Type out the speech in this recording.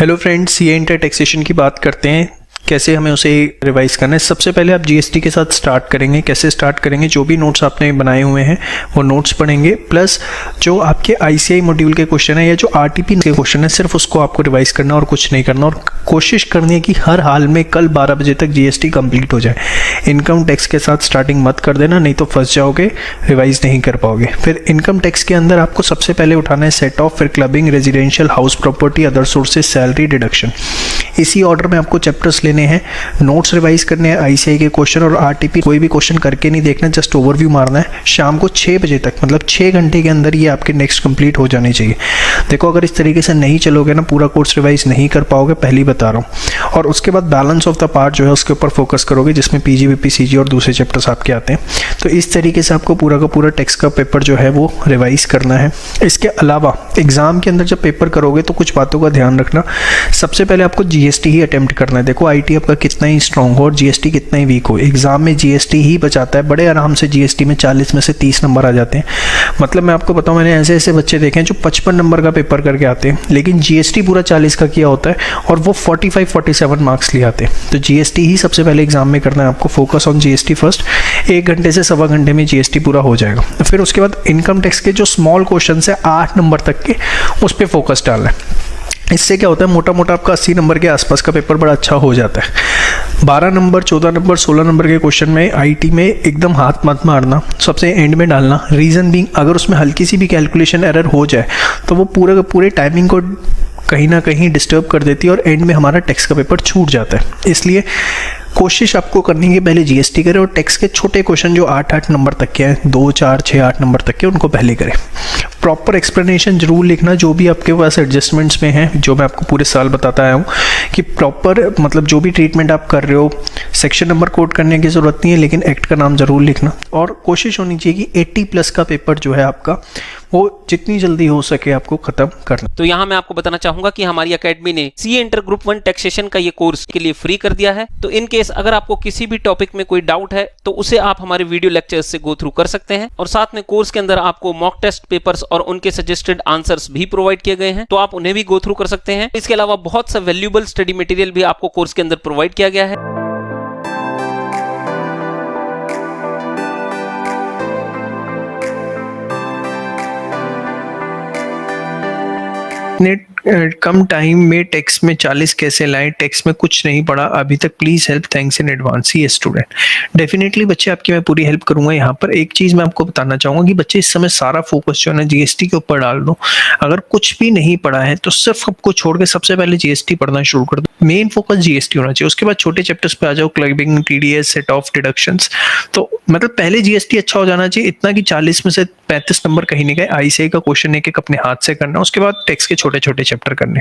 Hello friends, ये inter taxation की बात करते हैं, कैसे हमें उसे रिवाइज करना है। सबसे पहले आप जीएसटी के साथ स्टार्ट करेंगे। कैसे स्टार्ट करेंगे? जो भी नोट्स आपने बनाए हुए हैं वो नोट्स पढ़ेंगे, प्लस जो आपके आईसीआई मॉड्यूल के क्वेश्चन है या जो आरटीपी के क्वेश्चन है सिर्फ उसको आपको रिवाइज करना और कुछ नहीं करना। और कोशिश करनी है कि हर हाल में कल 12 बजे तक जीएसटी कंप्लीट हो जाए। इनकम टैक्स के साथ स्टार्टिंग मत कर देना, नहीं तो फंस जाओगे, रिवाइज नहीं कर पाओगे। फिर इनकम टैक्स के अंदर आपको सबसे पहले उठाना है सेट ऑफ, फिर clubbing, residential, house property, other sources, salary, deduction. इसी ऑर्डर में आपको चैप्टर्स लेने हैं, नोट्स रिवाइज करने हैं, आईसीआई के क्वेश्चन और आरटीपी कोई भी क्वेश्चन करके नहीं देखना, जस्ट ओवरव्यू मारना है। शाम को 6 बजे तक, मतलब 6 घंटे के अंदर ये आपके नेक्स्ट कंप्लीट हो जाने चाहिए। देखो, अगर इस तरीके से नहीं चलोगे ना, पूरा कोर्स रिवाइज नहीं कर पाओगे, पहले ही बता रहा हूँ। और उसके बाद बैलेंस ऑफ द पार्ट जो है उसके ऊपर फोकस करोगे, जिसमें पीजीबीपी, सीजी और दूसरे चैप्टर्स आपके आते हैं। तो इस तरीके से आपको पूरा का पूरा टेक्स्ट का पेपर जो है वो रिवाइज करना है। इसके अलावा एग्जाम के अंदर जब पेपर करोगे तो कुछ बातों का ध्यान रखना। सबसे पहले आपको जीएसटी ही अटेम्प्ट करना है। देखो, आईटी आपका कितना ही स्ट्रांग हो और जीएसटी कितना ही वीक हो, एग्जाम में जीएसटी ही बचाता है। बड़े आराम से जीएसटी में 40 में से 30 नंबर आ जाते हैं। मतलब मैं आपको बताऊं, मैंने ऐसे ऐसे बच्चे देखे हैं जो 55 नंबर का पेपर करके आते हैं, लेकिन जीएसटी पूरा 40 का किया होता है और वो 45-47 मार्क्स ले आते हैं। तो जीएसटी ही सबसे पहले एग्जाम में करना है आपको। Focus on GST first. 1 घंटे से सवा घंटे में जीएसटी पूरा हो जाएगा। फिर उसके बाद इनकम टैक्स के जो स्मॉल क्वेश्चन है 8 नंबर तक के, उस पर फोकस डालना है। इससे क्या होता है, मोटा मोटा आपका 80 नंबर के आसपास का पेपर बड़ा अच्छा हो जाता है। 12 नंबर, 14 नंबर, 16 नंबर के क्वेश्चन में आईटी में एकदम हाथ मत मारना, सबसे एंड में डालना। रीज़न बीइंग, अगर उसमें हल्की सी भी कैलकुलेशन एरर हो जाए तो वो पूरे का पूरे टाइमिंग को कहीं ना कहीं डिस्टर्ब कर देती है और एंड में हमारा टैक्स का पेपर छूट जाता है। इसलिए कोशिश आपको करनी है पहले जीएसटी करें और टैक्स के छोटे क्वेश्चन जो 8-8 नंबर तक के हैं, 2, 4, 6, 8 नंबर तक के, उनको पहले करें। प्रॉपर एक्सप्लेनेशन जरूर लिखना, जो भी आपके पास एडजस्टमेंट्स में हैं, जो मैं आपको पूरे साल बताता आया हूँ कि प्रॉपर, मतलब जो भी ट्रीटमेंट आप कर रहे हो, सेक्शन नंबर कोड करने की ज़रूरत नहीं है, लेकिन एक्ट का नाम ज़रूर लिखना। और कोशिश होनी चाहिए कि 80+ का पेपर जो है आपका, वो जितनी जल्दी हो सके आपको ख़त्म करना। तो यहाँ मैं आपको बताना चाहूंगा कि हमारी एकेडमी ने सीए इंटर ग्रुप 1 टैक्सेशन का ये कोर्स के लिए फ्री कर दिया है। तो इन केस अगर आपको किसी भी टॉपिक में कोई डाउट है तो उसे आप हमारे वीडियो लेक्चर्स से गो थ्रू कर सकते हैं। और साथ में कोर्स के अंदर आपको मॉक टेस्ट पेपर्स और उनके सजेस्टेड आंसर्स भी प्रोवाइड किए गए हैं, तो आप उन्हें भी गो थ्रू कर सकते हैं। इसके अलावा बहुत सा वैल्यूएबल स्टडी मटेरियल भी आपको कोर्स के अंदर प्रोवाइड किया गया है। कम टाइम में टेक्स्ट में 40 कैसे लाएं, टेक्स्ट में कुछ नहीं पढ़ा अभी तक, please help, thanks in advance. ये स्टूडेंट, डेफिनेटली बच्चे आपकी मैं पूरी हेल्प करूंगा। यहाँ पर एक चीज मैं आपको बताना चाहूंगा कि बच्चे इस समय सारा फोकस जो है ना जीएसटी के ऊपर डाल दो। अगर कुछ भी नहीं पढ़ा है तो सिर्फ आपको छोड़ के सबसे पहले जीएसटी पढ़ना शुरू कर दो। मेन फोकस जीएसटी होना चाहिए, उसके बाद छोटे चैप्टर्स पे आ जाओ, clubbing, TDS, set of, deductions. तो मतलब पहले जीएसटी अच्छा हो जाना चाहिए, इतना कि 40 में से 35 नंबर कहीं नहीं गए। आईसीआई का क्वेश्चन एक एक अपने हाथ से करना, उसके बाद टेक्स्ट के छोटे छोटे चैप्टर करने।